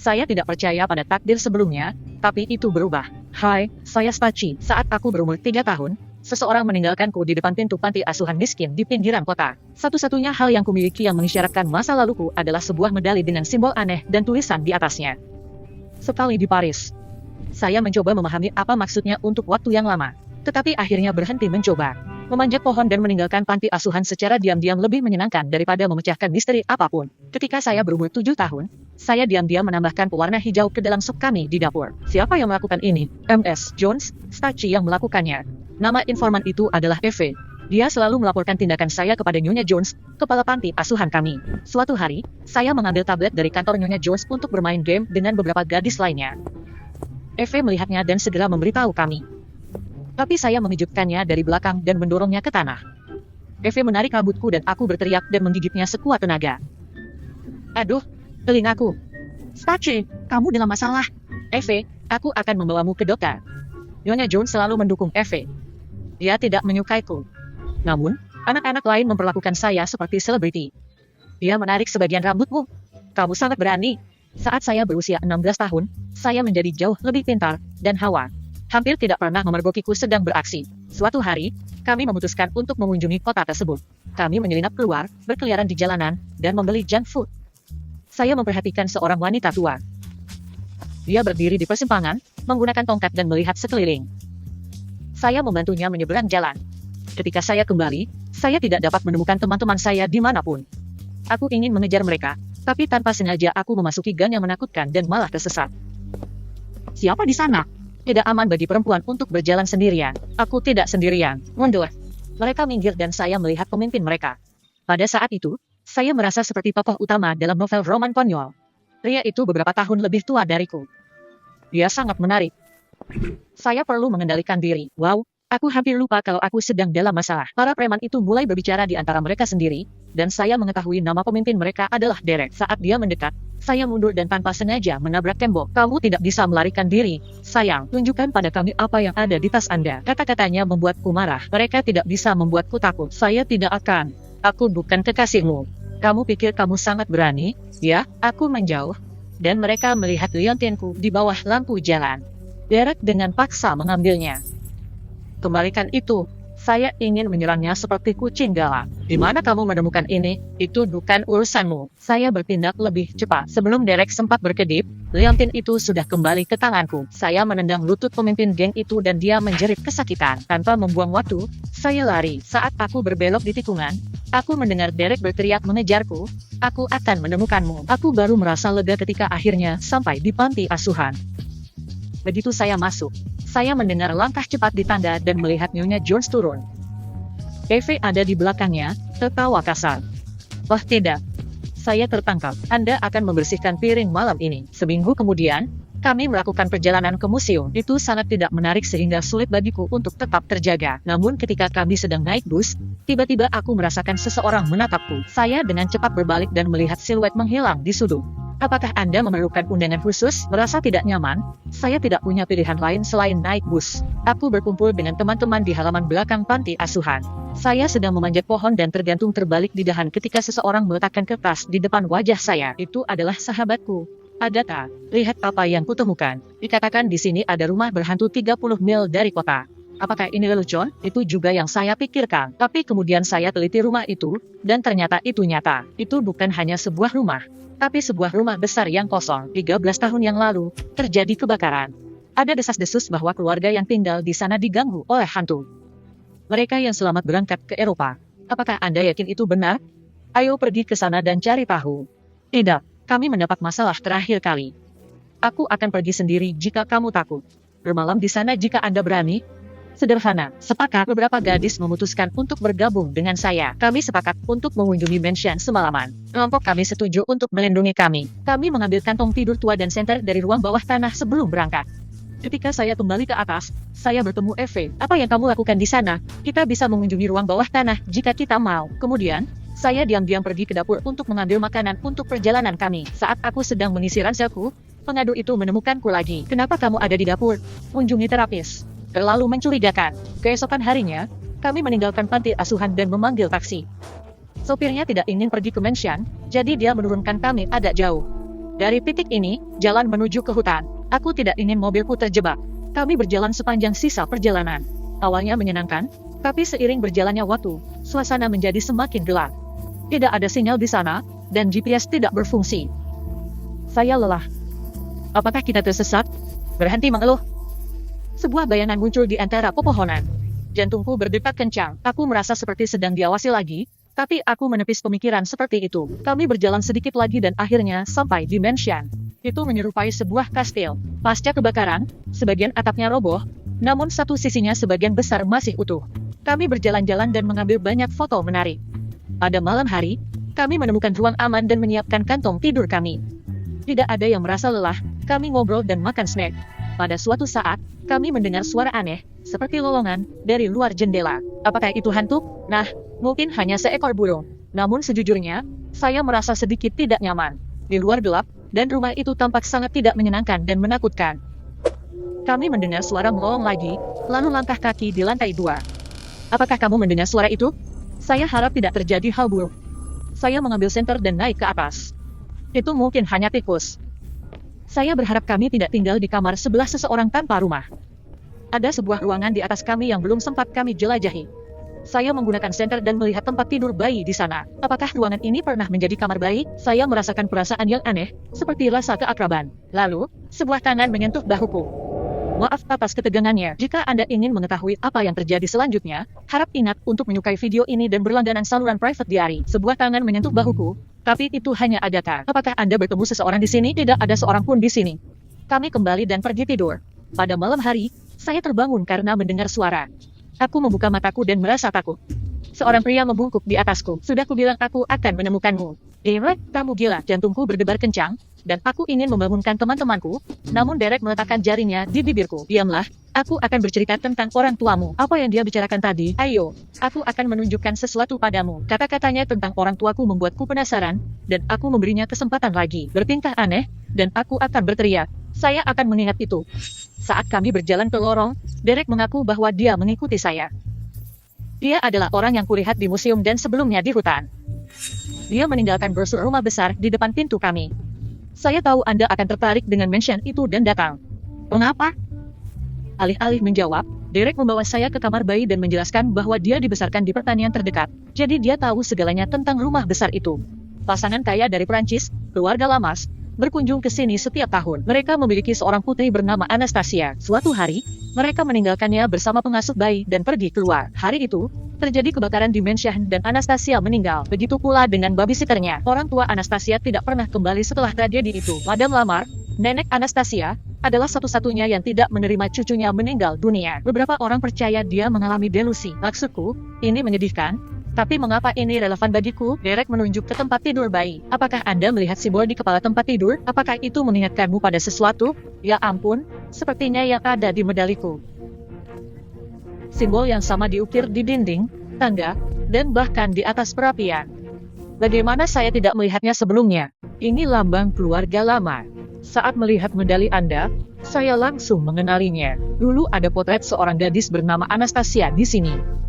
Saya tidak percaya pada takdir sebelumnya, tapi itu berubah. Hai, saya Staci. Saat aku berumur 3 tahun, seseorang meninggalkanku di depan pintu panti asuhan miskin di pinggiran kota. Satu-satunya hal yang kumiliki yang mengisyaratkan masa laluku adalah sebuah medali dengan simbol aneh dan tulisan di atasnya. Sekali di Paris, saya mencoba memahami apa maksudnya untuk waktu yang lama, tetapi akhirnya berhenti mencoba. Memanjat pohon dan meninggalkan panti asuhan secara diam-diam lebih menyenangkan daripada memecahkan misteri apapun. Ketika saya berumur 7 tahun, saya diam-diam menambahkan pewarna hijau ke dalam sop kami di dapur. Siapa yang melakukan ini? MS Jones, Staci yang melakukannya. Nama informan itu adalah Eve. Dia selalu melaporkan tindakan saya kepada Nyonya Jones, kepala panti asuhan kami. Suatu hari, saya mengambil tablet dari kantor Nyonya Jones untuk bermain game dengan beberapa gadis lainnya. Eve melihatnya dan segera memberitahu kami. Tapi saya memijutkannya dari belakang dan mendorongnya ke tanah. Eve menarik rambutku dan aku berteriak dan menggigitnya sekuat tenaga. Aduh, telingaku. Staci, kamu dalam masalah. Eve, aku akan membawamu ke dokter. Nyonya Jones selalu mendukung Eve. Dia tidak menyukaiku. Namun, anak-anak lain memperlakukan saya seperti selebriti. Dia menarik sebagian rambutmu. Kamu sangat berani. Saat saya berusia 16 tahun, saya menjadi jauh lebih pintar dan Hawa hampir tidak pernah memergokiku sedang beraksi. Suatu hari, kami memutuskan untuk mengunjungi kota tersebut. Kami menyelinap keluar, berkeliaran di jalanan, dan membeli junk food. Saya memperhatikan seorang wanita tua. Dia berdiri di persimpangan, menggunakan tongkat dan melihat sekeliling. Saya membantunya menyeberang jalan. Ketika saya kembali, saya tidak dapat menemukan teman-teman saya dimanapun. Aku ingin mengejar mereka, tapi tanpa sengaja aku memasuki gang yang menakutkan dan malah tersesat. Siapa di sana? Tidak aman bagi perempuan untuk berjalan sendirian. Aku tidak sendirian. Mundur. Mereka minggir dan saya melihat pemimpin mereka. Pada saat itu, saya merasa seperti tokoh utama dalam novel roman konyol. Pria itu beberapa tahun lebih tua dariku. Dia sangat menarik. Saya perlu mengendalikan diri. Wow, aku hampir lupa kalau aku sedang dalam masalah. Para preman itu mulai berbicara di antara mereka sendiri, dan saya mengetahui nama pemimpin mereka adalah Derek. Saat dia mendekat, saya mundur dan tanpa sengaja menabrak tembok. Kamu tidak bisa melarikan diri. Sayang, tunjukkan pada kami apa yang ada di tas Anda. Kata-katanya membuatku marah. Mereka tidak bisa membuatku takut. Saya tidak akan. Aku bukan kekasihmu. Kamu pikir kamu sangat berani? Ya, aku menjauh. Dan mereka melihat liontinku di bawah lampu jalan. Derek dengan paksa mengambilnya. Kembalikan itu. Saya ingin menyerangnya seperti kucing galak. Di mana kamu menemukan ini? Itu bukan urusanmu. Saya bertindak lebih cepat. Sebelum Derek sempat berkedip, liontin itu sudah kembali ke tanganku. Saya menendang lutut pemimpin geng itu dan dia menjerit kesakitan. Tanpa membuang waktu, saya lari. Saat aku berbelok di tikungan, aku mendengar Derek berteriak mengejarku. Aku akan menemukanmu. Aku baru merasa lega ketika akhirnya sampai di panti asuhan. Begitu saya masuk, saya mendengar langkah cepat di tangga dan melihat Nyonya Jones turun. Eve ada di belakangnya, tertawa kasar. Oh tidak, saya tertangkap. Anda akan membersihkan piring malam ini. Seminggu kemudian, kami melakukan perjalanan ke museum. Itu sangat tidak menarik sehingga sulit bagiku untuk tetap terjaga. Namun ketika kami sedang naik bus, tiba-tiba aku merasakan seseorang menatapku. Saya dengan cepat berbalik dan melihat siluet menghilang di sudut. Apakah Anda memerlukan undangan khusus? Merasa tidak nyaman? Saya tidak punya pilihan lain selain naik bus. Aku berkumpul dengan teman-teman di halaman belakang panti asuhan. Saya sedang memanjat pohon dan tergantung terbalik di dahan ketika seseorang meletakkan kertas di depan wajah saya. Itu adalah sahabatku. Agatha, lihat apa yang kutemukan. Dikatakan di sini ada rumah berhantu 30 mil dari kota. Apakah ini lelucon? Itu juga yang saya pikirkan. Tapi kemudian saya teliti rumah itu, dan ternyata itu nyata. Itu bukan hanya sebuah rumah, tapi sebuah rumah besar yang kosong. 13 tahun yang lalu, terjadi kebakaran. Ada desas-desus bahwa keluarga yang tinggal di sana diganggu oleh hantu. Mereka yang selamat berangkat ke Eropa. Apakah Anda yakin itu benar? Ayo pergi ke sana dan cari tahu. Tidak, kami mendapat masalah terakhir kali. Aku akan pergi sendiri jika kamu takut. Bermalam di sana jika Anda berani. Sederhana, sepakat. Beberapa gadis memutuskan untuk bergabung dengan saya. Kami sepakat untuk mengunjungi mansion semalaman. Kelompok kami setuju untuk melindungi kami. Kami mengambil kantong tidur tua dan senter dari ruang bawah tanah sebelum berangkat. Ketika saya kembali ke atas, saya bertemu Eve. Apa yang kamu lakukan di sana? Kita bisa mengunjungi ruang bawah tanah jika kita mau. Kemudian, saya diam-diam pergi ke dapur untuk mengambil makanan untuk perjalanan kami. Saat aku sedang mengisi ranselku, pengadu itu menemukanku lagi. Kenapa kamu ada di dapur? Kunjungi terapis. Terlalu mencurigakan. Keesokan harinya, kami meninggalkan panti asuhan dan memanggil taksi. Sopirnya tidak ingin pergi ke mansion, jadi dia menurunkan kami agak jauh. Dari titik ini, jalan menuju ke hutan. Aku tidak ingin mobilku terjebak. Kami berjalan sepanjang sisa perjalanan. Awalnya menyenangkan, tapi seiring berjalannya waktu, suasana menjadi semakin gelap. Tidak ada sinyal di sana, dan GPS tidak berfungsi. Saya lelah. Apakah kita tersesat? Berhenti mengeluh. Sebuah bayangan muncul di antara pepohonan. Jantungku berdetak kencang. Aku merasa seperti sedang diawasi lagi, tapi aku menepis pemikiran seperti itu. Kami berjalan sedikit lagi dan akhirnya sampai di mansion. Itu menyerupai sebuah kastil. Pasca kebakaran, sebagian atapnya roboh, namun satu sisinya sebagian besar masih utuh. Kami berjalan-jalan dan mengambil banyak foto menarik. Pada malam hari, kami menemukan ruang aman dan menyiapkan kantong tidur kami. Tidak ada yang merasa lelah, kami ngobrol dan makan snack. Pada suatu saat, kami mendengar suara aneh, seperti lolongan, dari luar jendela. Apakah itu hantu? Nah, mungkin hanya seekor burung. Namun sejujurnya, saya merasa sedikit tidak nyaman. Di luar gelap, dan rumah itu tampak sangat tidak menyenangkan dan menakutkan. Kami mendengar suara melolong lagi, lalu langkah kaki di lantai 2. Apakah kamu mendengar suara itu? Saya harap tidak terjadi hal buruk. Saya mengambil senter dan naik ke atas. Itu mungkin hanya tikus. Saya berharap kami tidak tinggal di kamar sebelah seseorang tanpa rumah. Ada sebuah ruangan di atas kami yang belum sempat kami jelajahi. Saya menggunakan senter dan melihat tempat tidur bayi di sana. Apakah ruangan ini pernah menjadi kamar bayi? Saya merasakan perasaan yang aneh, seperti rasa keakraban. Lalu, sebuah tangan menyentuh bahuku. Maaf atas ketegangannya. Jika Anda ingin mengetahui apa yang terjadi selanjutnya, harap ingat untuk menyukai video ini dan berlangganan saluran private diary. Sebuah tangan menyentuh bahuku, tapi itu hanya Agatha. Apakah Anda bertemu seseorang di sini? Tidak ada seorang pun di sini. Kami kembali dan pergi tidur. Pada malam hari, saya terbangun karena mendengar suara. Aku membuka mataku dan merasa takut. Seorang pria membungkuk di atasku. Sudah kubilang aku akan menemukanmu. Derek, kamu gila. Jantungku berdebar kencang, dan aku ingin membangunkan teman-temanku, namun Derek meletakkan jarinya di bibirku. Diamlah, aku akan bercerita tentang orang tuamu. Apa yang dia bicarakan tadi? Ayo, aku akan menunjukkan sesuatu padamu. Kata-katanya tentang orang tuaku membuatku penasaran, dan aku memberinya kesempatan lagi. Bertingkah aneh, dan aku akan berteriak. Saya akan mengingat itu. Saat kami berjalan ke lorong, Derek mengaku bahwa dia mengikuti saya. Dia adalah orang yang kulihat di museum dan sebelumnya di hutan. Dia meninggalkan brosur rumah besar di depan pintu kami. Saya tahu Anda akan tertarik dengan mansion itu dan datang. Mengapa? Alih-alih menjawab, Derek membawa saya ke kamar bayi dan menjelaskan bahwa dia dibesarkan di pertanian terdekat. Jadi dia tahu segalanya tentang rumah besar itu. Pasangan kaya dari Prancis, keluarga Lamas, berkunjung ke sini setiap tahun. Mereka memiliki seorang putri bernama Anastasia. Suatu hari, mereka meninggalkannya bersama pengasuh bayi dan pergi keluar. Hari itu, terjadi kebakaran di mansion dan Anastasia meninggal. Begitu pula dengan babysitternya. Orang tua Anastasia tidak pernah kembali setelah tragedi itu. Madame Lamar, nenek Anastasia, adalah satu-satunya yang tidak menerima cucunya meninggal dunia. Beberapa orang percaya dia mengalami delusi. Maksudku, ini menyedihkan. Tapi mengapa ini relevan bagiku? Derek menunjuk ke tempat tidur bayi. Apakah Anda melihat simbol di kepala tempat tidur? Apakah itu mengingatkanmu pada sesuatu? Ya ampun, sepertinya yang ada di medaliku. Simbol yang sama diukir di dinding, tangga, dan bahkan di atas perapian. Bagaimana saya tidak melihatnya sebelumnya? Ini lambang keluarga lama. Saat melihat medali Anda, saya langsung mengenalinya. Dulu ada potret seorang gadis bernama Anastasia di sini.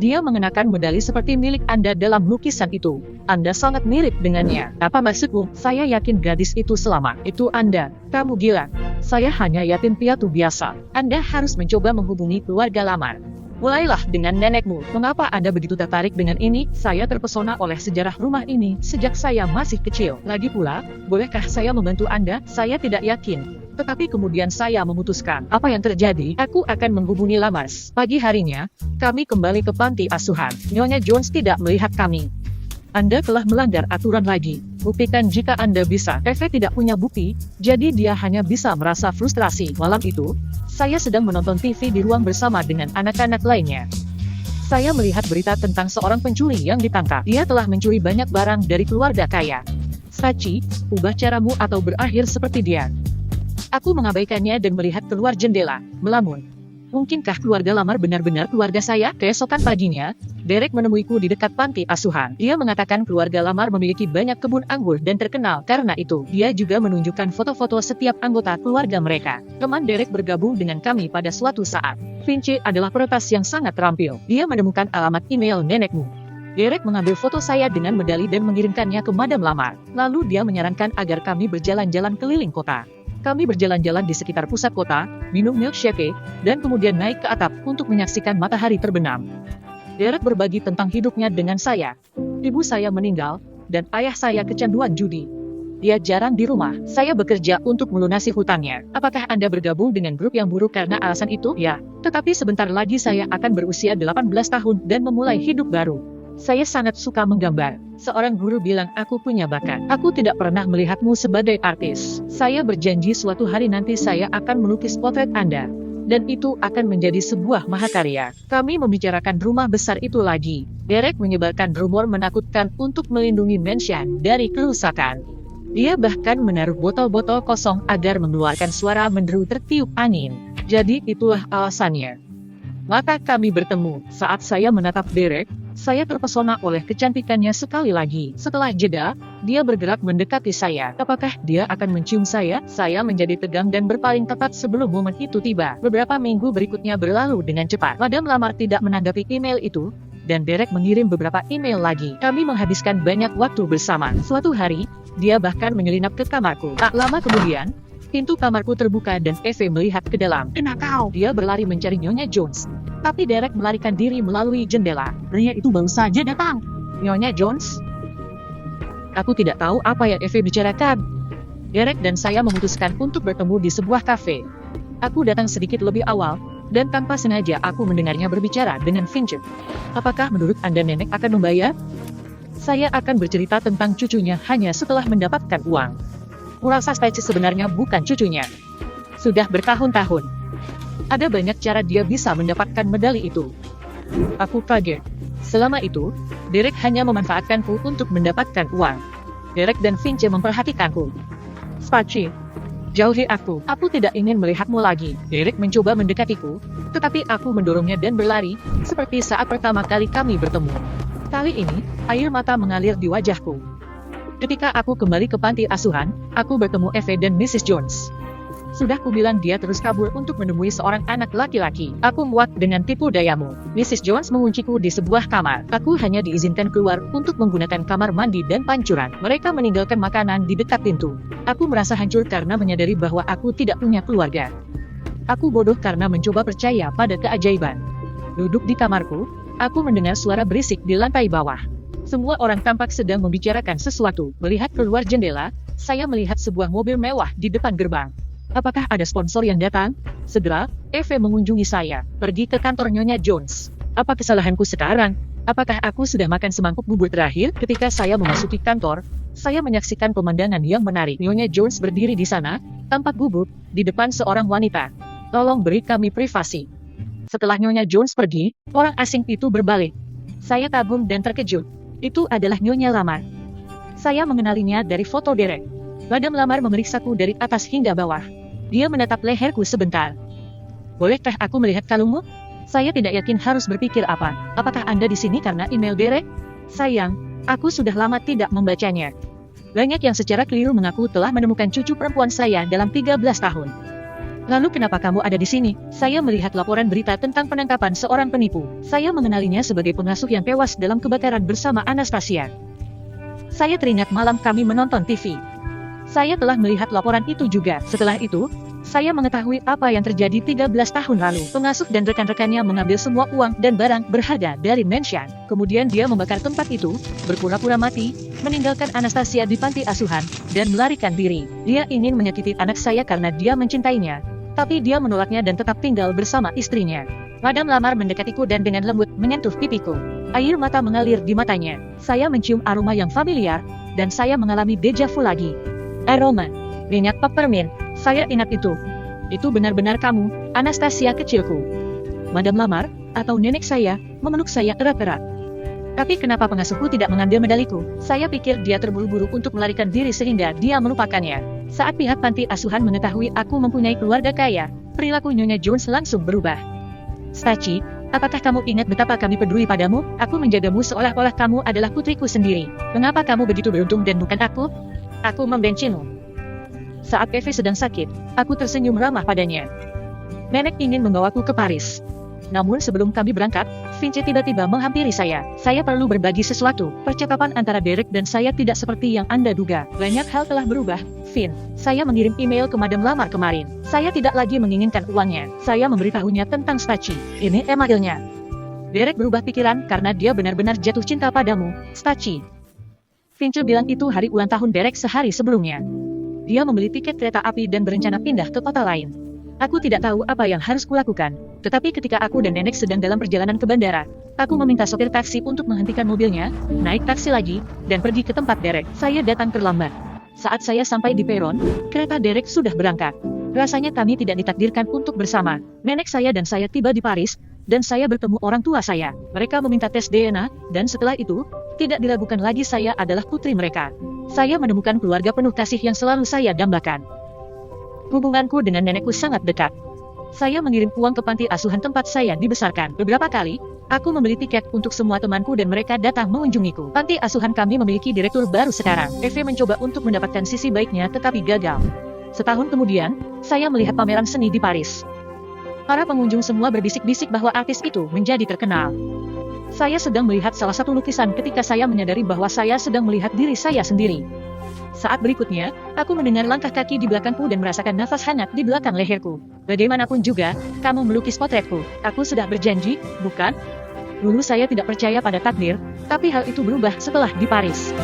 Dia mengenakan medali seperti milik Anda dalam lukisan itu. Anda sangat mirip dengannya. Apa maksudmu? Saya yakin gadis itu selamat. Itu Anda. Kamu gila. Saya hanya yatim piatu biasa. Anda harus mencoba menghubungi keluarga Lamar. Mulailah dengan nenekmu. Mengapa Anda begitu tertarik dengan ini? Saya terpesona oleh sejarah rumah ini sejak saya masih kecil. Lagi pula, bolehkah saya membantu Anda? Saya tidak yakin. Tetapi kemudian saya memutuskan, apa yang terjadi? Aku akan menghubungi Lamas. Pagi harinya, kami kembali ke panti asuhan. Nyonya Jones tidak melihat kami. Anda telah melanggar aturan lagi. Buktikan jika Anda bisa. Eve tidak punya bukti, jadi dia hanya bisa merasa frustrasi. Malam itu, saya sedang menonton TV di ruang bersama dengan anak-anak lainnya. Saya melihat berita tentang seorang pencuri yang ditangkap. Dia telah mencuri banyak barang dari keluarga kaya. Sachi, ubah caramu atau berakhir seperti dia. Aku mengabaikannya dan melihat keluar jendela, melamun. Mungkinkah keluarga Lamar benar-benar keluarga saya? Keesokan paginya, Derek menemuiku di dekat panti asuhan. Dia mengatakan keluarga Lamar memiliki banyak kebun anggur dan terkenal karena itu. Dia juga menunjukkan foto-foto setiap anggota keluarga mereka. Teman Derek bergabung dengan kami pada suatu saat. Vinci adalah peretas yang sangat terampil. Dia menemukan alamat email nenekmu. Derek mengambil foto saya dengan medali dan mengirimkannya ke Madam Lamar. Lalu dia menyarankan agar kami berjalan-jalan keliling kota. Kami berjalan-jalan di sekitar pusat kota, minum milkshake, dan kemudian naik ke atap untuk menyaksikan matahari terbenam. Derek berbagi tentang hidupnya dengan saya. Ibu saya meninggal, dan ayah saya kecanduan judi. Dia jarang di rumah. Saya bekerja untuk melunasi hutangnya. Apakah Anda bergabung dengan grup yang buruk karena alasan itu? Ya. Tetapi sebentar lagi saya akan berusia 18 tahun dan memulai hidup baru. Saya sangat suka menggambar. Seorang guru bilang aku punya bakat. Aku tidak pernah melihatmu sebagai artis. Saya berjanji suatu hari nanti saya akan melukis potret Anda. Dan itu akan menjadi sebuah mahakarya. Kami membicarakan rumah besar itu lagi. Derek menyebarkan rumor menakutkan untuk melindungi Mansion dari kerusakan. Dia bahkan menaruh botol-botol kosong agar mengeluarkan suara menderu tertiup angin. Jadi itulah alasannya. Maka kami bertemu. Saat saya menatap Derek, saya terpesona oleh kecantikannya sekali lagi. Setelah jeda, dia bergerak mendekati saya. Apakah dia akan mencium saya? Saya menjadi tegang dan berpaling tepat sebelum momen itu tiba. Beberapa minggu berikutnya berlalu dengan cepat. Madam Lamar tidak menanggapi email itu, dan Derek mengirim beberapa email lagi. Kami menghabiskan banyak waktu bersama. Suatu hari, dia bahkan menyelinap ke kamarku. Tak lama kemudian, pintu kamarku terbuka dan Eve melihat ke dalam. "Kena kau!" Dia berlari mencari Nyonya Jones. Tapi Derek melarikan diri melalui jendela. "Pria itu baru saja datang." "Nyonya Jones?" Aku tidak tahu apa yang Eve bicarakan. Derek dan saya memutuskan untuk bertemu di sebuah kafe. Aku datang sedikit lebih awal, dan tanpa sengaja aku mendengarnya berbicara dengan Fincher. "Apakah menurut Anda nenek akan membayar?" "Saya akan bercerita tentang cucunya hanya setelah mendapatkan uang." Kurasa Stacy sebenarnya bukan cucunya. Sudah bertahun-tahun. Ada banyak cara dia bisa mendapatkan medali itu. Aku kaget. Selama itu, Derek hanya memanfaatkanku untuk mendapatkan uang. Derek dan Fincher memperhatikanku. "Spachi, jauhi aku. Aku tidak ingin melihatmu lagi." Derek mencoba mendekatiku, tetapi aku mendorongnya dan berlari, seperti saat pertama kali kami bertemu. Kali ini, air mata mengalir di wajahku. Ketika aku kembali ke panti asuhan, aku bertemu Eve dan Mrs. Jones. Sudah kubilang dia terus kabur untuk menemui seorang anak laki-laki. Aku muak dengan tipu dayamu. Mrs. Jones mengunciku di sebuah kamar. Aku hanya diizinkan keluar untuk menggunakan kamar mandi dan pancuran. Mereka meninggalkan makanan di dekat pintu. Aku merasa hancur karena menyadari bahwa aku tidak punya keluarga. Aku bodoh karena mencoba percaya pada keajaiban. Duduk di kamarku, aku mendengar suara berisik di lantai bawah. Semua orang tampak sedang membicarakan sesuatu. Melihat keluar jendela, saya melihat sebuah mobil mewah di depan gerbang. Apakah ada sponsor yang datang? Segera, Eve mengunjungi saya. "Pergi ke kantor Nyonya Jones." Apa kesalahanku sekarang? Apakah aku sudah makan semangkuk bubur terakhir? Ketika saya memasuki kantor, saya menyaksikan pemandangan yang menarik. Nyonya Jones berdiri di sana, tampak gugup, di depan seorang wanita. "Tolong beri kami privasi." Setelah Nyonya Jones pergi, orang asing itu berbalik. Saya kagum dan terkejut. Itu adalah Nyonya Lamar. Saya mengenalinya dari foto Derek. Madam Lamar memeriksaku dari atas hingga bawah. Dia menatap leherku sebentar. "Bolehkah aku melihat kalungmu?" Saya tidak yakin harus berpikir apa. "Apakah Anda di sini karena email Derek?" "Sayang, aku sudah lama tidak membacanya." Banyak yang secara keliru mengaku telah menemukan cucu perempuan saya dalam 13 tahun. "Lalu kenapa kamu ada di sini?" "Saya melihat laporan berita tentang penangkapan seorang penipu. Saya mengenalinya sebagai pengasuh yang tewas dalam kebakaran bersama Anastasia. Saya teringat malam kami menonton TV. Saya telah melihat laporan itu juga. Setelah itu, saya mengetahui apa yang terjadi 13 tahun lalu. Pengasuh dan rekan-rekannya mengambil semua uang dan barang berharga dari Mansion. Kemudian dia membakar tempat itu, berpura-pura mati, meninggalkan Anastasia di panti asuhan, dan melarikan diri. Dia ingin menyakiti anak saya karena dia mencintainya. Tapi dia menolaknya dan tetap tinggal bersama istrinya. Madam Lamar mendekatiku dan dengan lembut menyentuh pipiku. Air mata mengalir di matanya. Saya mencium aroma yang familiar, dan saya mengalami deja vu lagi. Aroma minyak peppermint. Saya ingat itu. Itu benar-benar kamu, Anastasia kecilku. Madam Lamar, atau nenek saya, memeluk saya erat-erat. "Tapi kenapa pengasuhku tidak mengambil medaliku?" Saya pikir dia terburu-buru untuk melarikan diri sehingga dia melupakannya. Saat pihak panti asuhan mengetahui aku mempunyai keluarga kaya, perilaku Nyonya Jones langsung berubah. "Stacy, apakah kamu ingat betapa kami peduli padamu? Aku menjagamu seolah-olah kamu adalah putriku sendiri. Mengapa kamu begitu beruntung dan bukan aku? Aku membencimu." Saat Eve sedang sakit, aku tersenyum ramah padanya. "Nenek ingin membawaku ke Paris. Namun sebelum kami berangkat, Vinci tiba-tiba menghampiri saya. Saya perlu berbagi sesuatu. Percakapan antara Derek dan saya tidak seperti yang Anda duga. Banyak hal telah berubah, Vin. Saya mengirim email ke Madam Lamar kemarin. Saya tidak lagi menginginkan uangnya. Saya memberitahunya tentang Staci. Ini emailnya. Derek berubah pikiran karena dia benar-benar jatuh cinta padamu, Staci. Vinci bilang itu hari ulang tahun Derek sehari sebelumnya. Dia membeli tiket kereta api dan berencana pindah ke kota lain. Aku tidak tahu apa yang harus kulakukan. Tetapi ketika aku dan nenek sedang dalam perjalanan ke bandara, aku meminta sopir taksi untuk menghentikan mobilnya, naik taksi lagi, dan pergi ke tempat Derek. Saya datang terlambat. Saat saya sampai di peron, kereta Derek sudah berangkat. Rasanya kami tidak ditakdirkan untuk bersama. Nenek saya dan saya tiba di Paris, dan saya bertemu orang tua saya. Mereka meminta tes DNA, dan setelah itu, tidak diragukan lagi saya adalah putri mereka. Saya menemukan keluarga penuh kasih yang selalu saya dambakan. Hubunganku dengan nenekku sangat dekat. Saya mengirim uang ke panti asuhan tempat saya dibesarkan. Beberapa kali, aku membeli tiket untuk semua temanku dan mereka datang mengunjungiku. Panti asuhan kami memiliki direktur baru sekarang. Eve mencoba untuk mendapatkan sisi baiknya tetapi gagal. Setahun kemudian, saya melihat pameran seni di Paris. Para pengunjung semua berbisik-bisik bahwa artis itu menjadi terkenal. Saya sedang melihat salah satu lukisan ketika saya menyadari bahwa saya sedang melihat diri saya sendiri. Saat berikutnya, aku mendengar langkah kaki di belakangku dan merasakan nafas hangat di belakang leherku. Bagaimanapun juga, kamu melukis potretku. Aku sudah berjanji, bukan? Dulu saya tidak percaya pada takdir, tapi hal itu berubah setelah di Paris.